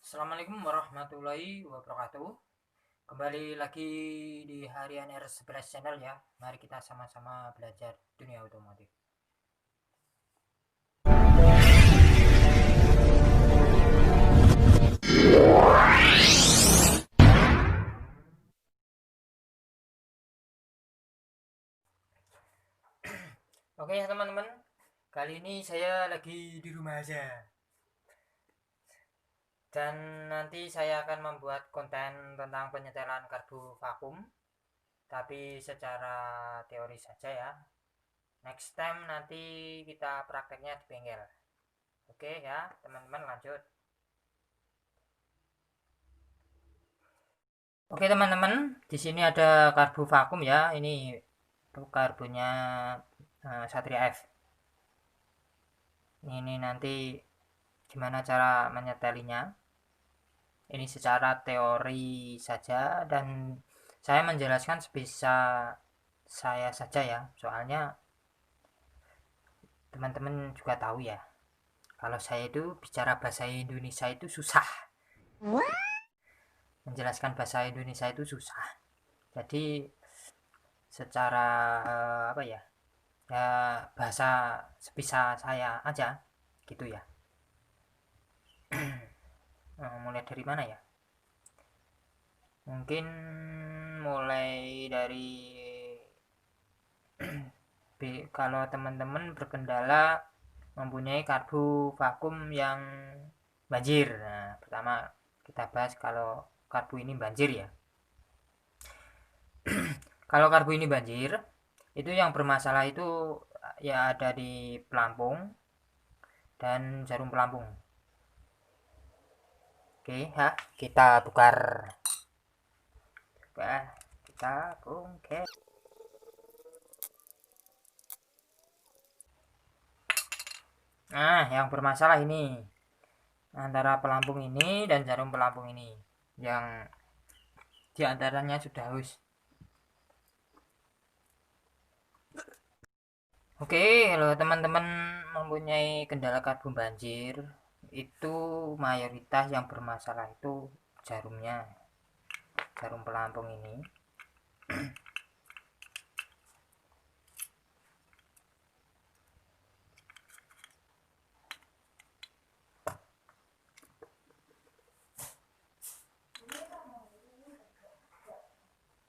Assalamualaikum warahmatullahi wabarakatuh. Kembali lagi di Harian R11 Channel ya. Mari kita sama-sama belajar dunia otomotif. Oke ya teman-teman, kali ini saya lagi di rumah aja. Dan nanti saya akan membuat konten tentang penyetelan karbu vakum, tapi secara teori saja ya. Next time nanti kita prakteknya di bengkel. Oke ya, teman-teman lanjut. Oke teman-teman, di sini ada karbu vakum ya. Ini karbunya Satria F. Ini nanti gimana cara menyetelinya. Ini secara teori saja dan saya menjelaskan sebisa saya saja ya. Soalnya teman-teman juga tahu ya. Kalau saya itu bicara bahasa Indonesia itu susah. Menjelaskan bahasa Indonesia itu susah. Jadi secara apa ya? Ya bahasa sebisa saya aja gitu ya. Mulai dari mana ya? Mungkin mulai dari kalau teman-teman berkendala mempunyai karbu vakum yang banjir. Nah, pertama kita bahas kalau karbu ini banjir ya. Kalau karbu ini banjir, itu yang bermasalah itu ya ada di pelampung dan jarum pelampung. Oke, ya, kita bongkar. Kita bongkar. Nah, yang bermasalah ini antara pelampung ini dan jarum pelampung ini yang diantaranya sudah haus. Oke, kalau teman-teman mempunyai kendala karbu banjir, itu mayoritas yang bermasalah itu jarumnya, jarum pelampung ini.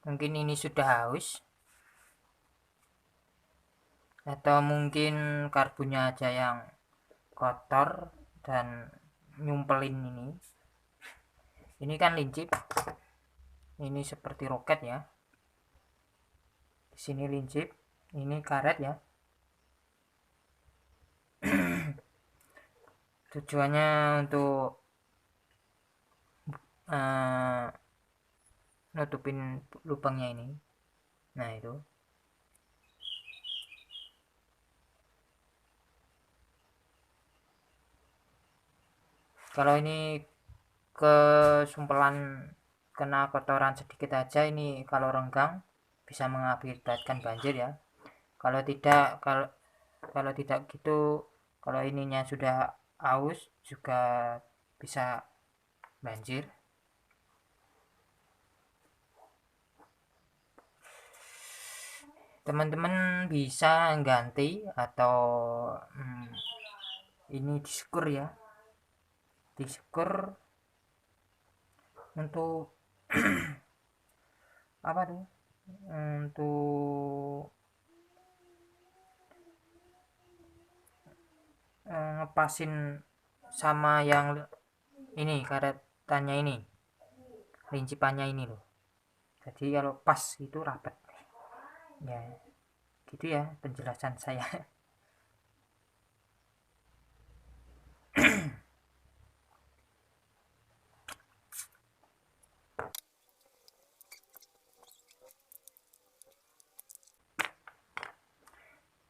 Mungkin ini sudah haus, atau mungkin karbunya aja yang kotor dan nyumpelin ini. Ini kan lincip, ini seperti roket ya. Di sini lincip, ini karet ya. Tujuannya untuk nutupin lubangnya ini. Nah itu. Kalau ini kesumpelan kena kotoran sedikit aja, ini kalau renggang bisa mengakibatkan banjir ya. Kalau tidak, kalau tidak gitu, kalau ininya sudah aus juga bisa banjir. Teman-teman bisa ganti atau ini diskur ya, diskur untuk apa tuh, untuk ngepasin sama yang ini karetannya ini, lincipannya ini loh. Jadi kalau pas itu rapat ya. Gitu ya penjelasan saya.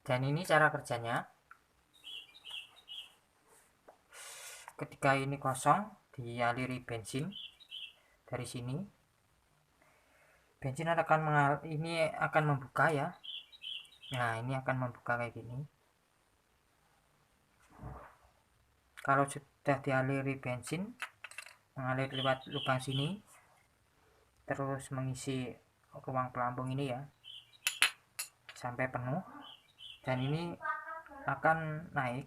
Dan ini cara kerjanya. Ketika ini kosong, dialiri bensin dari sini. Bensin ini akan membuka ya. Nah, ini akan membuka kayak gini. Kalau sudah dialiri bensin, mengalir lewat lubang sini terus mengisi ruang pelampung ini ya sampai penuh, dan ini akan naik,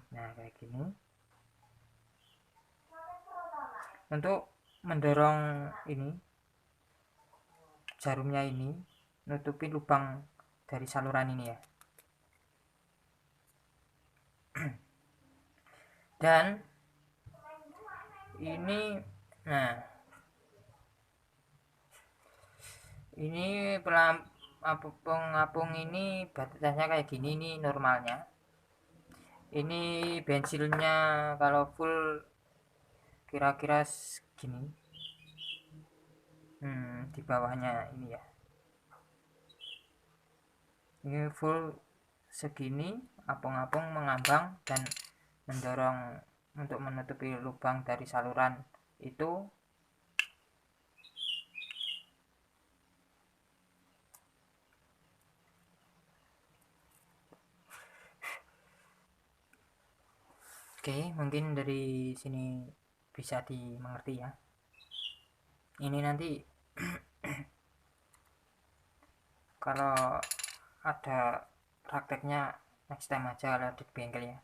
nah kayak gini. Untuk mendorong ini jarumnya ini nutupi lubang dari saluran ini ya. Dan ini, nah ini pengapung ini batasnya kayak gini, ini normalnya. Ini bensilnya kalau full kira-kira segini. Di bawahnya ini ya. Ini full segini, apung-apung mengambang dan mendorong untuk menutupi lubang dari saluran itu. Oke, mungkin dari sini bisa dimengerti ya. Ini nanti kalau ada prakteknya next time aja kalau di bengkel ya.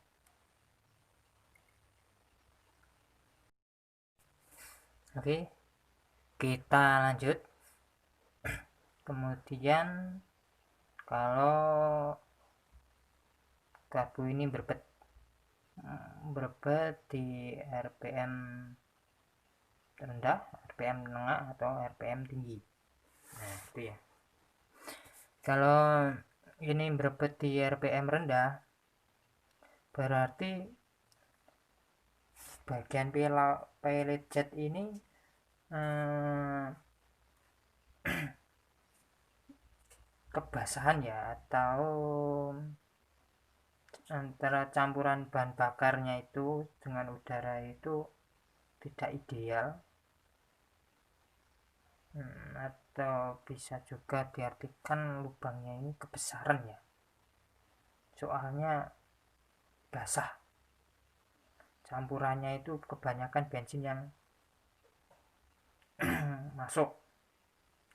Oke, kita lanjut. Kemudian kalau karbu ini berbet di RPM rendah, RPM menengah, atau RPM tinggi. Nah itu ya. Kalau ini berbet di RPM rendah, berarti bagian pilot jet ini kebasahan ya, atau antara campuran bahan bakarnya itu dengan udara itu tidak ideal. Atau bisa juga diartikan lubangnya ini kebesaran ya, soalnya basah, campurannya itu kebanyakan bensin yang masuk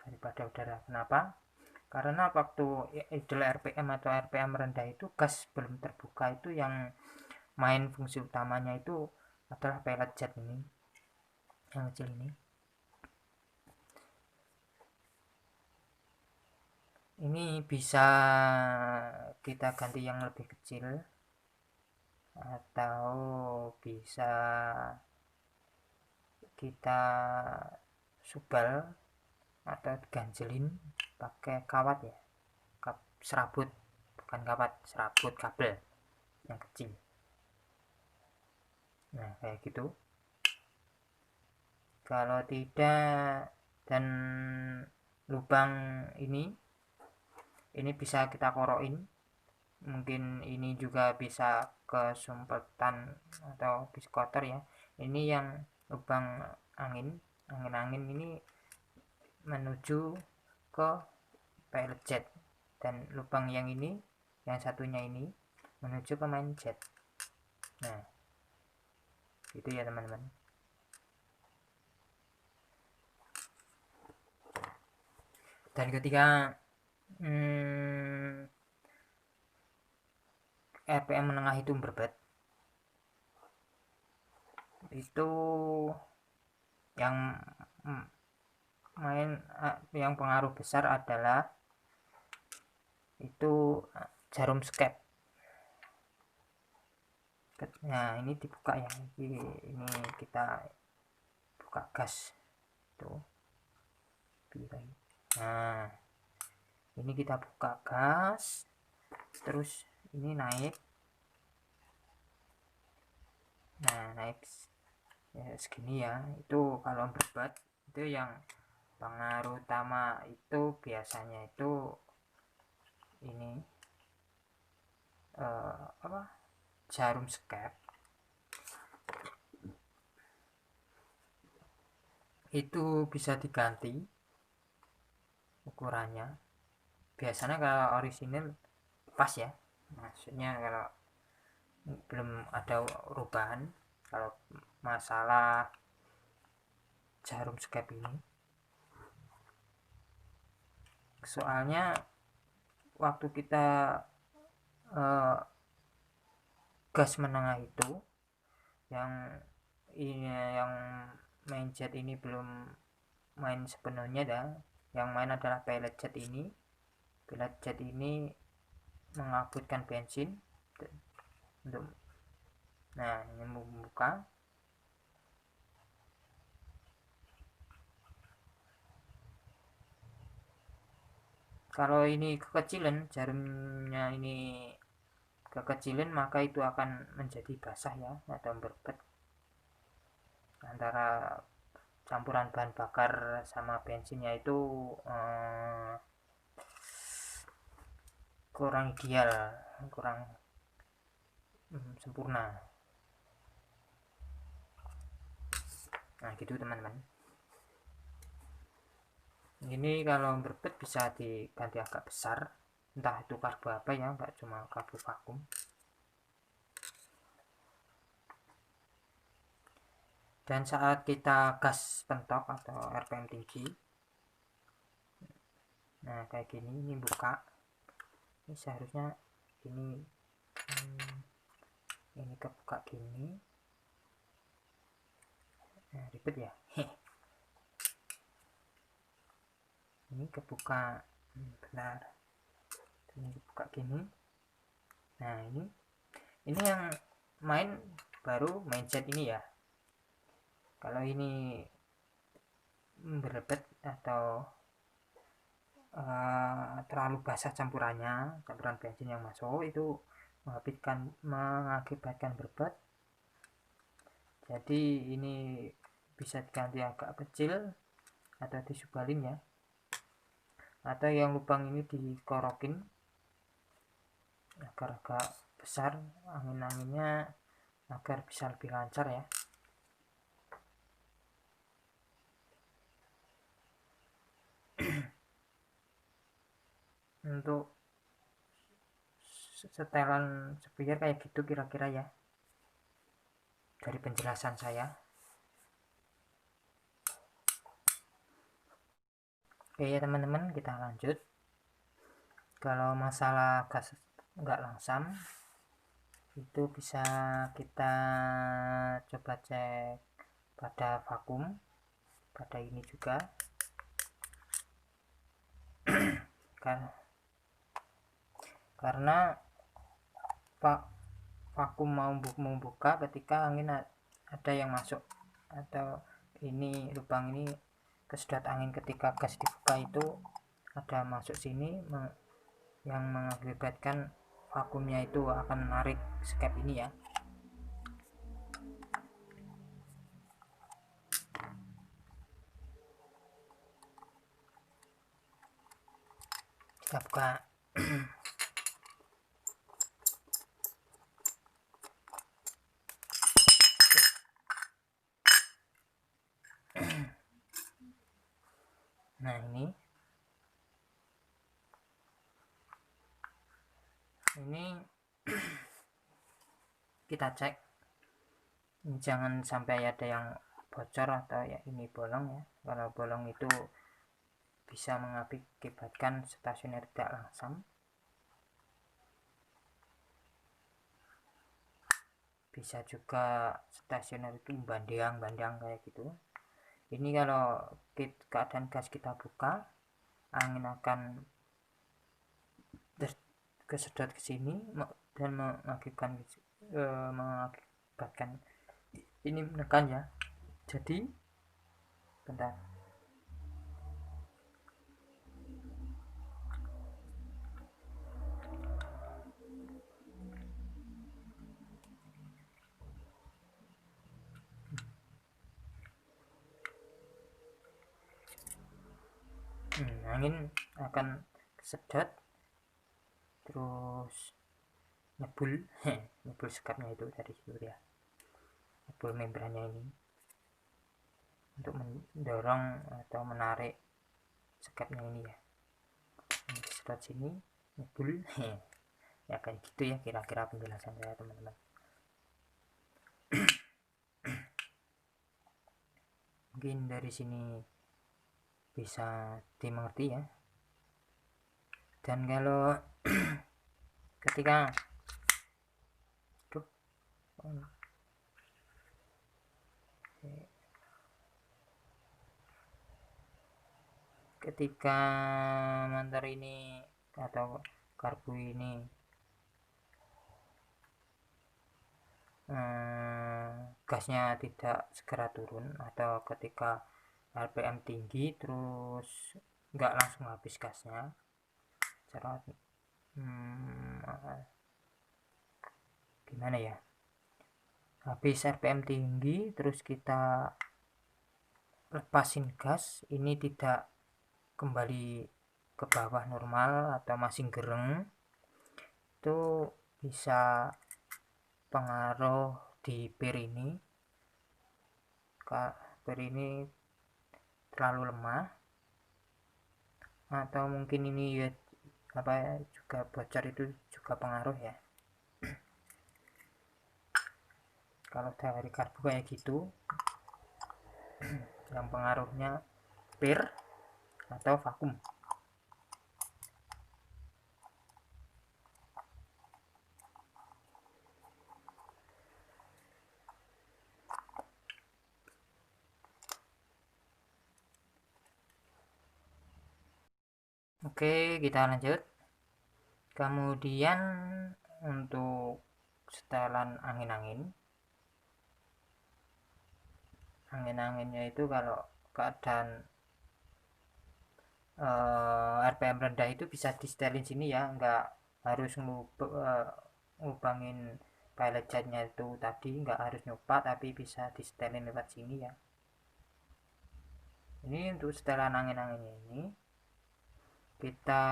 daripada udara. Kenapa? Karena waktu idle RPM atau RPM rendah itu gas belum terbuka, itu yang main fungsi utamanya itu adalah pellet jet ini yang kecil ini. Ini bisa kita ganti yang lebih kecil atau bisa kita subal atau ganjelin pakai kawat ya, serabut, bukan kawat, serabut kabel yang kecil. Nah kayak gitu. Kalau tidak, dan lubang ini bisa kita korokin. Mungkin ini juga bisa kesumpetan atau bisa kotor ya. Ini yang lubang angin ini menuju ke pilot jet, dan lubang yang ini, yang satunya ini menuju ke main jet. Nah itu ya teman-teman. Dan ketika RPM menengah itu berbet, itu yang yang pengaruh besar adalah itu jarum skep. Nah ini dibuka ya, ini kita buka gas tuh. Nah ini kita buka gas, terus ini naik. Nah naik ya segini ya. Itu kalau berbet itu yang pengaruh utama itu biasanya itu ini jarum skep. Itu bisa diganti ukurannya. Biasanya kalau orisinil pas ya, maksudnya kalau belum ada perubahan kalau masalah jarum skep ini. Soalnya waktu kita gas menengah itu yang ini, yang main jet ini belum main sepenuhnya dah. Yang main adalah pilot jet ini. Pilot jet ini mengangkutkan bensin untuk, nah ini membuka. Kalau ini kekecilan, jarumnya ini kekecilan, maka itu akan menjadi basah ya, atau berbet antara campuran bahan bakar sama bensinnya itu kurang ideal, kurang sempurna. Nah gitu teman-teman. Ini kalau berbet bisa diganti agak besar, entah itu karbu apa ya, nggak cuma karbu vakum. Dan saat kita gas pentok atau RPM tinggi, nah kayak gini, ini buka, ini seharusnya ini kebuka gini. Nah ribet ya. Ini kebuka, benar, ini kebuka gini. Nah ini yang main baru main jet ini ya. Kalau ini berebet atau terlalu basah campuran bensin yang masuk, itu mengakibatkan berbet. Jadi ini bisa diganti agak kecil atau disubalin ya, atau yang lubang ini dikorokin agar agak besar angin-anginnya, agar bisa lebih lancar ya. Untuk setelan speaker kayak gitu kira-kira ya, dari penjelasan saya. Oke ya teman-teman, kita lanjut. Kalau masalah gas nggak langsam, itu bisa kita coba cek pada vakum, pada ini juga. Karena vakum mau membuka ketika angin ada yang masuk, atau ini lubang ini kesedot angin ketika gas dibuka, itu ada masuk sini yang mengakibatkan vakumnya itu akan menarik skep ini ya. Kita buka. Nah ini kita cek, jangan sampai ada yang bocor atau ya ini bolong ya. Kalau bolong itu bisa mengakibatkan stasioner tidak langsam, bisa juga stasioner itu bandang kayak gitu. Ini kalau keadaan gas kita buka, angin akan kesedot ke sini dan mengakibatkan ini menekan ya. Jadi bentar, angin akan kesedot terus nyebul nyebul sekapnya itu tadi itu ya, nyebul membrannya ini untuk mendorong atau menarik sekapnya ini ya. Ini kesedot sini, nyebul ya kayak gitu ya kira-kira penjelasan saya teman-teman. Mungkin dari sini bisa dimengerti ya. Dan kalau ketika ketika mantar ini atau karbu ini gasnya tidak segera turun, atau ketika RPM tinggi terus nggak langsung habis gasnya, cara gimana ya, habis RPM tinggi terus kita lepasin gas, ini tidak kembali ke bawah normal atau masih gereng, itu bisa pengaruh di pir ini. Pir ini terlalu lemah, atau mungkin ini ya juga bocor, itu juga pengaruh ya. Kalau dari karbu kayak gitu, yang pengaruhnya pir atau vakum. Oke, kita lanjut. Kemudian untuk setelan anginnya itu kalau keadaan RPM rendah itu bisa di setelin sini ya, nggak harus ngubangin pilot jetnya itu tadi, nggak harus nyoba, tapi bisa di setelin lewat sini ya. Ini untuk setelan anginnya ini kita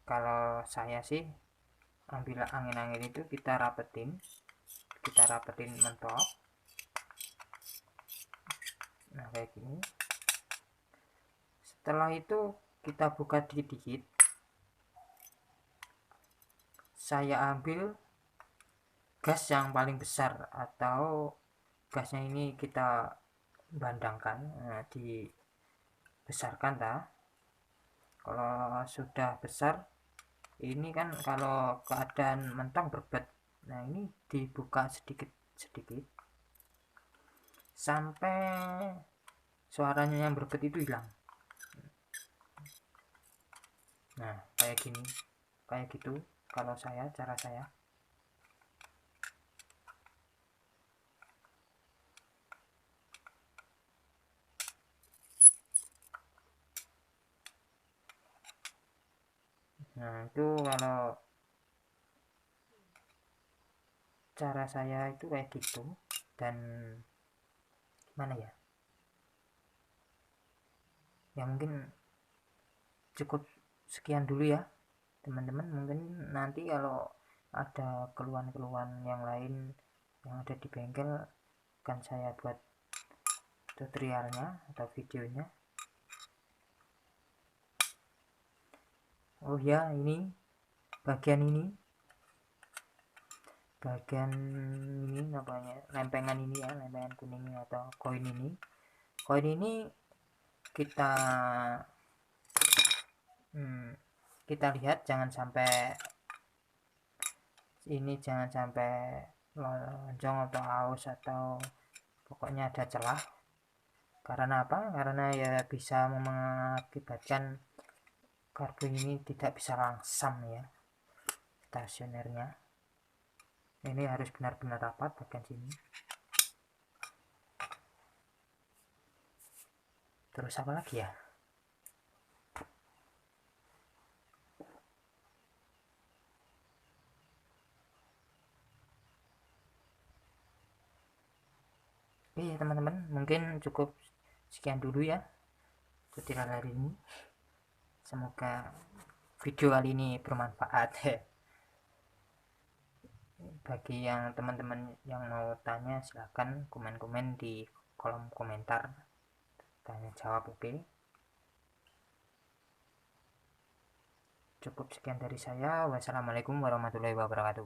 kalau saya sih ambil angin itu kita rapetin mentok. Nah kayak gini. Setelah itu kita buka dikit-dikit, saya ambil gas yang paling besar, atau gasnya ini kita bandangkan, dibesarkan dah. Kalau sudah besar ini kan kalau keadaan mentang berbet, nah ini dibuka sedikit sampai suaranya yang berbet itu hilang. Nah kayak gini, kayak gitu kalau cara saya. Nah itu kalau cara saya itu kayak gitu. Dan mana ya, ya mungkin cukup sekian dulu ya teman-teman. Mungkin nanti kalau ada keluhan-keluhan yang lain yang ada di bengkel akan saya buat tutorialnya atau videonya. Oh ya, ini bagian namanya lempengan ini ya, lempengan kuning atau koin ini kita lihat jangan sampai lonjong atau aus, atau pokoknya ada celah. Karena apa? Karena ya bisa mengakibatkan karbu ini tidak bisa langsam ya stasionernya. Ini harus benar-benar rapat bagian sini. Terus apa lagi ya? Oke ya teman-teman, mungkin cukup sekian dulu ya tutorial hari ini. Semoga video kali ini bermanfaat. Bagi yang teman-teman yang mau tanya, silahkan komen-komen di kolom komentar, tanya jawab. Oke, cukup sekian dari saya. Wassalamualaikum warahmatullahi wabarakatuh.